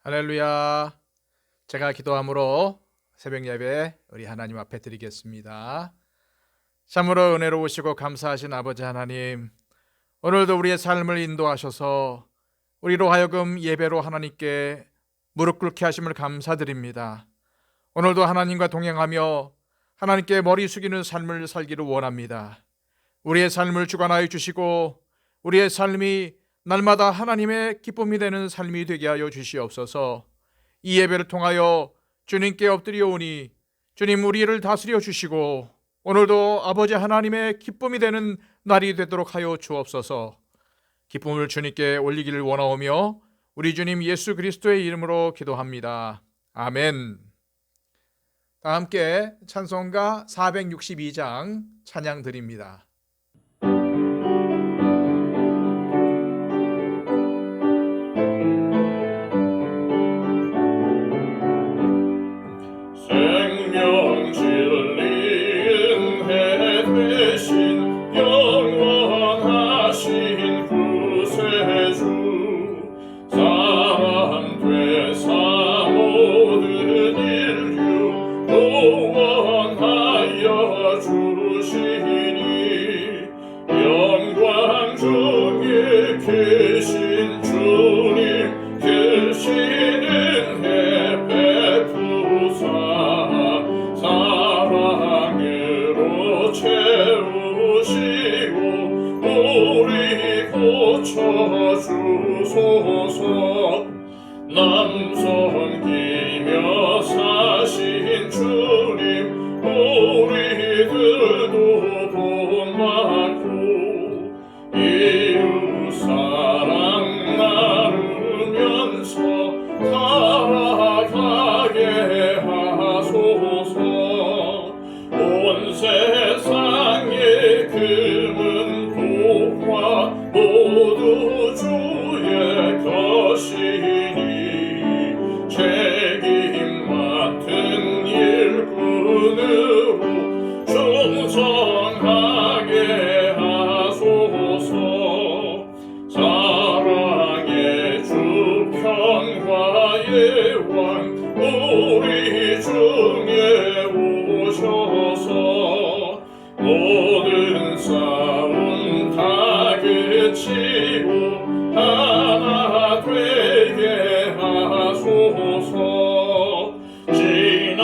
할렐루야. 제가 기도함으로 새벽 예배 우리 하나님 앞에 드리겠습니다. 참으로 은혜로우시고 감사하신 아버지 하나님, 오늘도 우리의 삶을 인도하셔서 우리로 하여금 예배로 하나님께 무릎 꿇게 하심을 감사드립니다. 오늘도 하나님과 동행하며 하나님께 머리 숙이는 삶을 살기를 원합니다. 우리의 삶을 주관하여 주시고 우리의 삶이 날마다 하나님의 기쁨이 되는 삶이 되게 하여 주시옵소서. 이 예배를 통하여 주님께 엎드려오니 주님 우리를 다스려 주시고 오늘도 아버지 하나님의 기쁨이 되는 날이 되도록 하여 주옵소서. 기쁨을 주님께 올리기를 원하오며 우리 주님 예수 그리스도의 이름으로 기도합니다. 아멘. 다 함께 찬송가 462장 찬양 드립니다. 고쳐주소서. 남 섬기며 사신 주님, 우리들도 본받고 이웃사랑 나누면서 살아가게 하소서. 온 세상의 금은 복화 모두 주의 것이니 책임 맡은 일꾼으로 충성하게 하소서. 사랑의 주 평화의 왕 우리 중에 오셔서 모든 싸움 다 그치고 하나 되게 하소서. 지난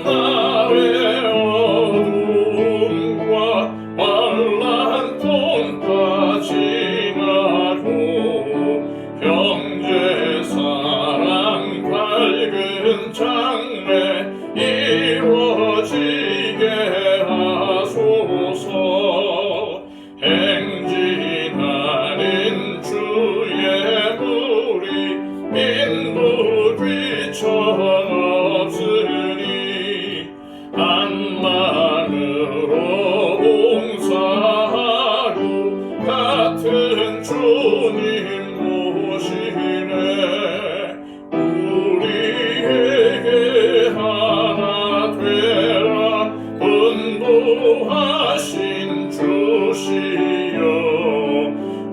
날의 어둠과 환란 통과 지나고 형제 사랑 밝은 장래 이루어지게 하소서. 행진하는 주의 무리 빈부 귀천없으니 한마음으로 봉사하고 같은 주님 모시네. 우리에게 하나 되라 분부하신 주시여.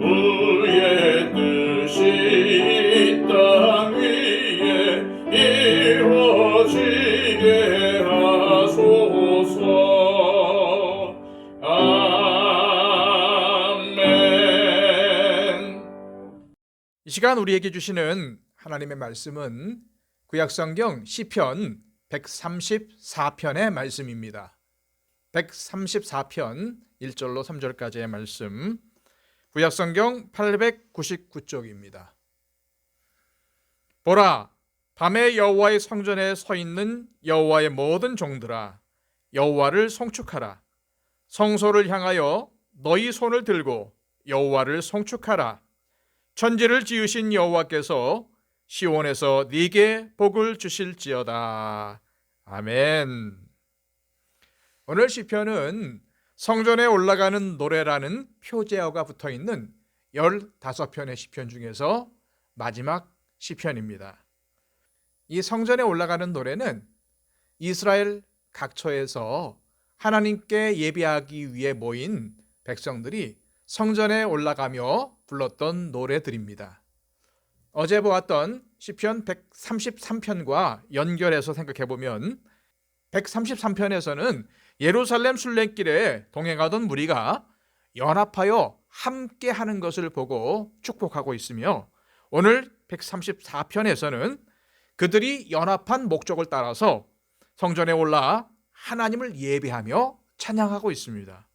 우리의 뜻이 이 땅 위에 이루어지게 하소서. 아멘. 이 시간 우리에게 주시는 하나님의 말씀은 구약성경 시편 134편의 말씀입니다. 134편 1절로 3절까지의 말씀, 구약성경 899쪽입니다. 보라, 밤에 여호와의 성전에 서 있는 여호와의 모든 종들아, 여호와를 송축하라. 성소를 향하여 너희 손을 들고 여호와를 송축하라. 천지를 지으신 여호와께서 시온에서 네게 복을 주실지어다. 아멘. 오늘 시편은 성전에 올라가는 노래라는 표제어가 붙어있는 15편의 시편 중에서 마지막 시편입니다. 이 성전에 올라가는 노래는 이스라엘 각처에서 하나님께 예배하기 위해 모인 백성들이 성전에 올라가며 불렀던 노래들입니다. 어제 보았던 시편 133편과 연결해서 생각해 보면 133편에서는 예루살렘 순례길에 동행하던 무리가 연합하여 함께 하는 것을 보고 축복하고 있으며, 오늘 134편에서는 그들이 연합한 목적을 따라서 성전에 올라 하나님을 예배하며 찬양하고 있습니다.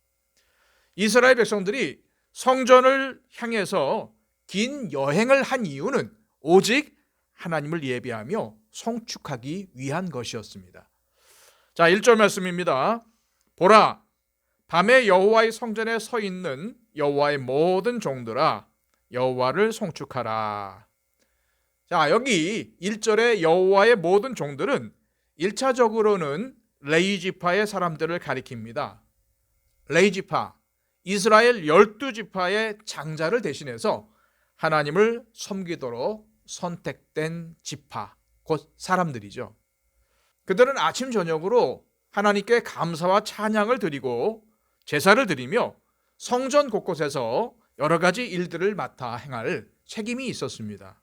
이스라엘 백성들이 성전을 향해서 긴 여행을 한 이유는 오직 하나님을 예배하며 송축하기 위한 것이었습니다. 자, 1절 말씀입니다. 보라, 밤에 여호와의 성전에 서 있는 여호와의 모든 종들아, 여호와를 송축하라. 자, 여기 1절의 여호와의 모든 종들은 1차적으로는 레위 지파의 사람들을 가리킵니다. 레위 지파, 이스라엘 12지파의 장자를 대신해서 하나님을 섬기도록 선택된 지파, 곧 사람들이죠. 그들은 아침 저녁으로 하나님께 감사와 찬양을 드리고 제사를 드리며 성전 곳곳에서 여러 가지 일들을 맡아 행할 책임이 있었습니다.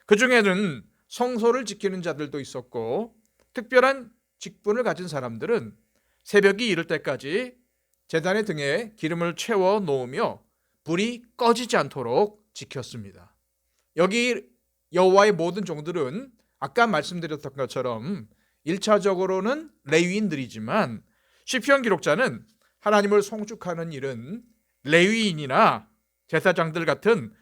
그 중에는 성소를 지키는 자들도 있었고, 특별한 직분을 가진 사람들은 새벽이 이를 때까지 제단의 등에 기름을 채워 놓으며 불이 꺼지지 않도록 지켰습니다. 여기 여호와의 모든 종들은 아까 말씀드렸던 것처럼 1차적으로는 레위인들이지만, 시편 기록자는 하나님을 송축하는 일은 레위인이나 제사장들 같은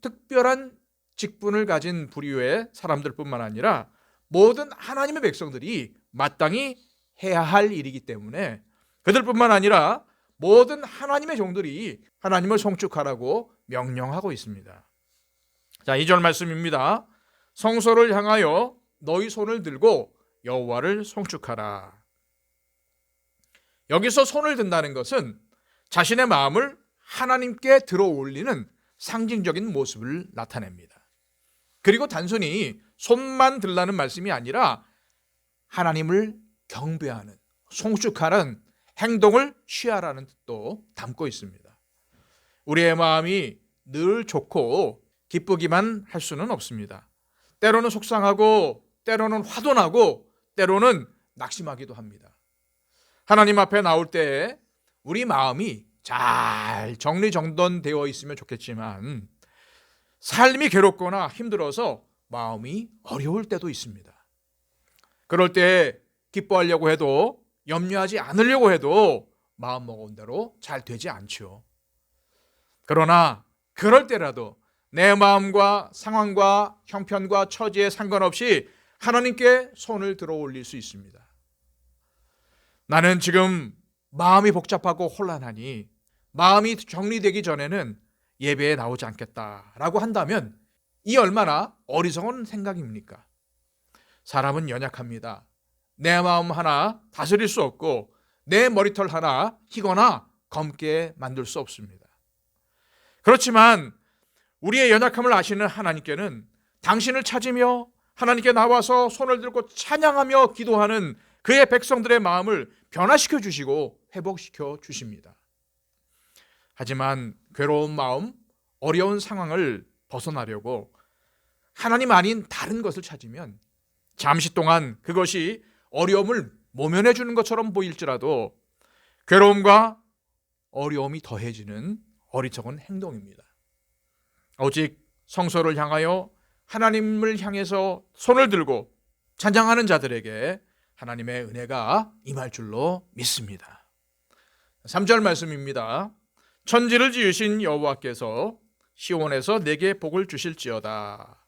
특별한 직분을 가진 부류의 사람들뿐만 아니라 모든 하나님의 백성들이 마땅히 해야 할 일이기 때문에 그들뿐만 아니라 모든 하나님의 종들이 하나님을 송축하라고 명령하고 있습니다. 자, 2절 말씀입니다. 성소를 향하여 너희 손을 들고 여호와를 송축하라. 여기서 손을 든다는 것은 자신의 마음을 하나님께 들어 올리는 상징적인 모습을 나타냅니다. 그리고 단순히 손만 들라는 말씀이 아니라 하나님을 경배하는, 송축하는 행동을 취하라는 뜻도 담고 있습니다. 우리의 마음이 늘 좋고 기쁘기만 할 수는 없습니다. 때로는 속상하고, 때로는 화도 나고, 때로는 낙심하기도 합니다. 하나님 앞에 나올 때에 우리 마음이 잘 정리정돈되어 있으면 좋겠지만, 삶이 괴롭거나 힘들어서 마음이 어려울 때도 있습니다. 그럴 때 기뻐하려고 해도, 염려하지 않으려고 해도 마음먹은 대로 잘 되지 않죠. 그러나 그럴 때라도 내 마음과 상황과 형편과 처지에 상관없이 하나님께 손을 들어 올릴 수 있습니다. 나는 지금 마음이 복잡하고 혼란하니 마음이 정리되기 전에는 예배에 나오지 않겠다라고 한다면 이 얼마나 어리석은 생각입니까? 사람은 연약합니다. 내 마음 하나 다스릴 수 없고 내 머리털 하나 희거나 검게 만들 수 없습니다. 그렇지만 우리의 연약함을 아시는 하나님께는 당신을 찾으며 하나님께 나와서 손을 들고 찬양하며 기도하는 그의 백성들의 마음을 변화시켜 주시고 회복시켜 주십니다. 하지만 괴로운 마음, 어려운 상황을 벗어나려고 하나님 아닌 다른 것을 찾으면 잠시 동안 그것이 어려움을 모면해 주는 것처럼 보일지라도 괴로움과 어려움이 더해지는 어리석은 행동입니다. 오직 성소를 향하여 하나님을 향해서 손을 들고 찬양하는 자들에게 하나님의 은혜가 임할 줄로 믿습니다. 3절 말씀입니다. 천지를 지으신 여호와께서 시온에서 내게 복을 주실지어다.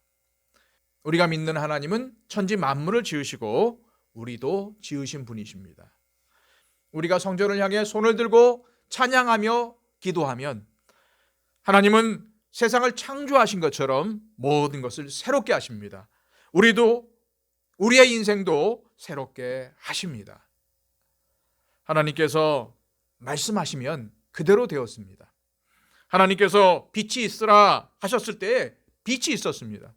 우리가 믿는 하나님은 천지 만물을 지으시고 우리도 지으신 분이십니다. 우리가 성전을 향해 손을 들고 찬양하며 기도하면 하나님은 세상을 창조하신 것처럼 모든 것을 새롭게 하십니다. 우리의 인생도 새롭게 하십니다. 하나님께서 말씀하시면 그대로 되었습니다. 하나님께서 빛이 있으라 하셨을 때에 빛이 있었습니다.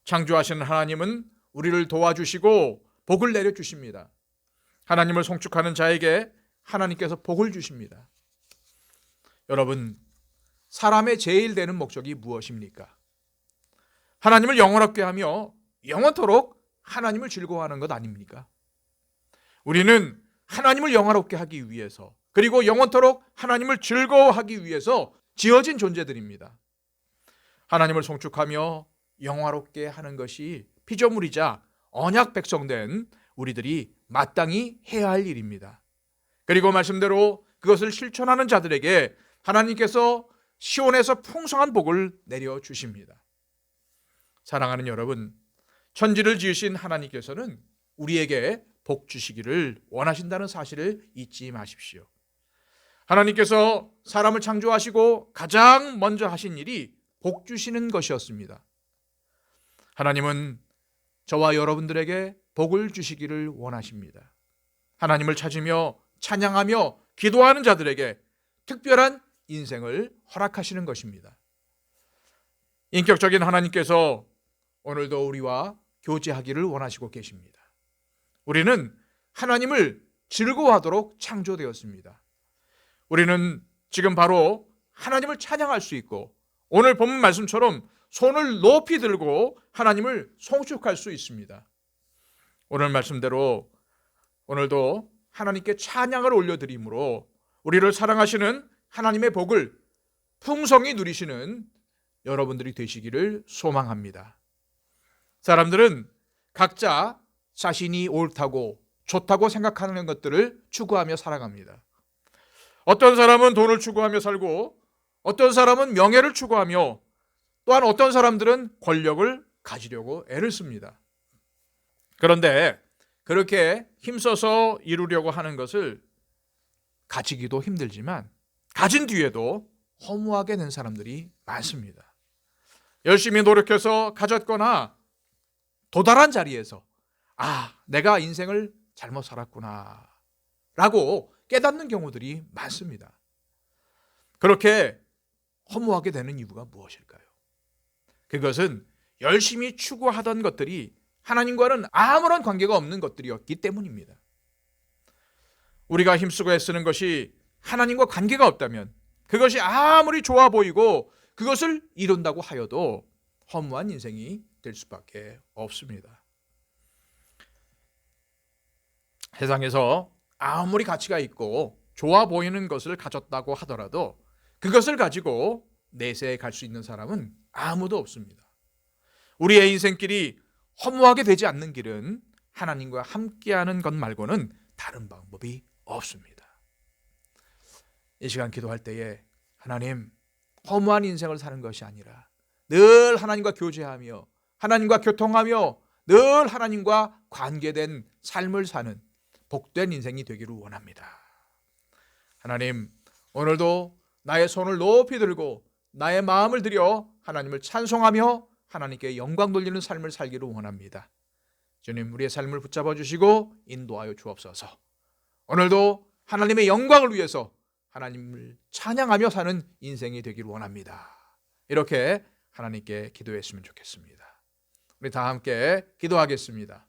창조하시는 하나님은 우리를 도와주시고 복을 내려주십니다. 하나님을 송축하는 자에게 하나님께서 복을 주십니다. 여러분, 사람의 제일 되는 목적이 무엇입니까? 하나님을 영원롭게 하며 영원토록 하나님을 즐거워하는 것 아닙니까? 우리는 하나님을 영화롭게 하기 위해서, 그리고 영원토록 하나님을 즐거워하기 위해서 지어진 존재들입니다. 하나님을 송축하며 영화롭게 하는 것이 피조물이자 언약 백성된 우리들이 마땅히 해야 할 일입니다. 그리고 말씀대로 그것을 실천하는 자들에게 하나님께서 시온에서 풍성한 복을 내려주십니다. 사랑하는 여러분, 천지를 지으신 하나님께서는 우리에게 복 주시기를 원하신다는 사실을 잊지 마십시오. 하나님께서 사람을 창조하시고 가장 먼저 하신 일이 복 주시는 것이었습니다. 하나님은 저와 여러분들에게 복을 주시기를 원하십니다. 하나님을 찾으며 찬양하며 기도하는 자들에게 특별한 인생을 허락하시는 것입니다. 인격적인 하나님께서 오늘도 우리와 교제하기를 원하시고 계십니다. 우리는 하나님을 즐거워하도록 창조되었습니다. 우리는 지금 바로 하나님을 찬양할 수 있고 오늘 본문 말씀처럼 손을 높이 들고 하나님을 송축할 수 있습니다. 오늘 말씀대로 오늘도 하나님께 찬양을 올려드림으로 우리를 사랑하시는 하나님의 복을 풍성히 누리시는 여러분들이 되시기를 소망합니다. 사람들은 각자 자신이 옳다고 좋다고 생각하는 것들을 추구하며 살아갑니다. 어떤 사람은 돈을 추구하며 살고 어떤 사람은 명예를 추구하며 또한 어떤 사람들은 권력을 가지려고 애를 씁니다. 그런데 그렇게 힘써서 이루려고 하는 것을 가지기도 힘들지만 가진 뒤에도 허무하게 된 사람들이 많습니다. 열심히 노력해서 가졌거나 도달한 자리에서 내가 인생을 잘못 살았구나 라고 깨닫는 경우들이 많습니다. 그렇게 허무하게 되는 이유가 무엇일까요? 그것은 열심히 추구하던 것들이 하나님과는 아무런 관계가 없는 것들이었기 때문입니다. 우리가 힘쓰고 애쓰는 것이 하나님과 관계가 없다면 그것이 아무리 좋아 보이고 그것을 이룬다고 하여도 허무한 인생이 될 수밖에 없습니다. 세상에서 아무리 가치가 있고 좋아 보이는 것을 가졌다고 하더라도 그것을 가지고 내세에 갈 수 있는 사람은 아무도 없습니다. 우리의 인생길이 허무하게 되지 않는 길은 하나님과 함께하는 것 말고는 다른 방법이 없습니다. 이 시간 기도할 때에 하나님, 허무한 인생을 사는 것이 아니라 늘 하나님과 교제하며 하나님과 교통하며 늘 하나님과 관계된 삶을 사는 복된 인생이 되기를 원합니다. 하나님, 오늘도 나의 손을 높이 들고 나의 마음을 들여 하나님을 찬송하며 하나님께 영광 돌리는 삶을 살기를 원합니다. 주님, 우리의 삶을 붙잡아 주시고 인도하여 주옵소서. 오늘도 하나님의 영광을 위해서 하나님을 찬양하며 사는 인생이 되기를 원합니다. 이렇게 하나님께 기도했으면 좋겠습니다. 우리 다 함께 기도하겠습니다.